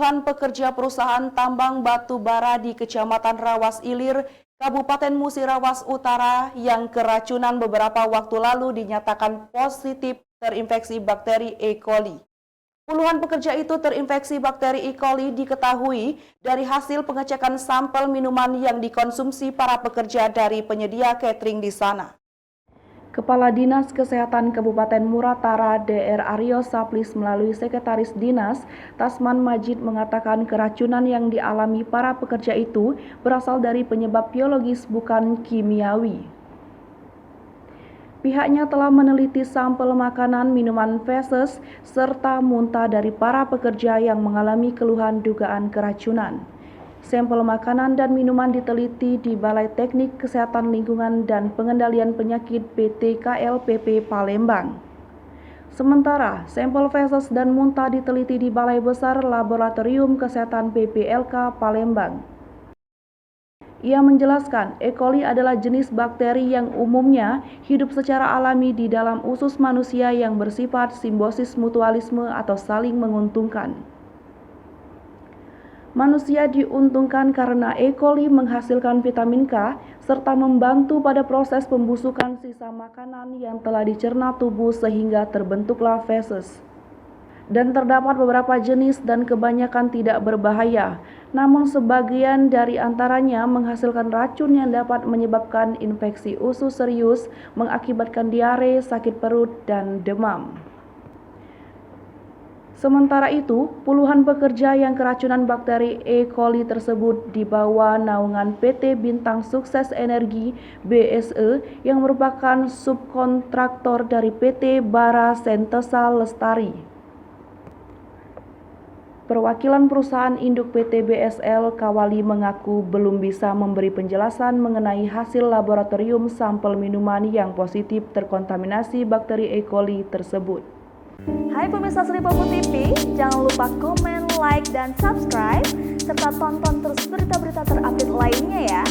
Puluhan pekerja perusahaan tambang batu bara di Kecamatan Rawas Ilir, Kabupaten Musirawas Utara yang keracunan beberapa waktu lalu dinyatakan positif terinfeksi bakteri E. coli. Puluhan pekerja itu terinfeksi bakteri E. coli diketahui dari hasil pengecekan sampel minuman yang dikonsumsi para pekerja dari penyedia catering di sana. Kepala Dinas Kesehatan Kabupaten Muratara Dr. Aryo Saplis melalui Sekretaris Dinas Tasman Majid mengatakan keracunan yang dialami para pekerja itu berasal dari penyebab biologis bukan kimiawi. Pihaknya telah meneliti sampel makanan, minuman, feses, serta muntah dari para pekerja yang mengalami keluhan dugaan keracunan. Sampel makanan dan minuman diteliti di Balai Teknik Kesehatan Lingkungan dan Pengendalian Penyakit PT KLPP Palembang. Sementara, sampel feses dan muntah diteliti di Balai Besar Laboratorium Kesehatan PPLK Palembang. Ia menjelaskan, E. coli adalah jenis bakteri yang umumnya hidup secara alami di dalam usus manusia yang bersifat simbiosis mutualisme atau saling menguntungkan. Manusia diuntungkan karena E. coli menghasilkan vitamin K serta membantu pada proses pembusukan sisa makanan yang telah dicerna tubuh sehingga terbentuklah feses. Dan terdapat beberapa jenis dan kebanyakan tidak berbahaya, namun sebagian dari antaranya menghasilkan racun yang dapat menyebabkan infeksi usus serius, mengakibatkan diare, sakit perut, dan demam. Sementara itu, puluhan pekerja yang keracunan bakteri E. coli tersebut dibawa naungan PT Bintang Sukses Energi BSE yang merupakan subkontraktor dari PT Bara Sentesa Lestari. Perwakilan perusahaan induk PT BSL Kawali mengaku belum bisa memberi penjelasan mengenai hasil laboratorium sampel minuman yang positif terkontaminasi bakteri E. coli tersebut. Hai pemirsa Sri Popo TV, jangan lupa komen, like, dan subscribe, serta tonton terus berita-berita terupdate lainnya ya.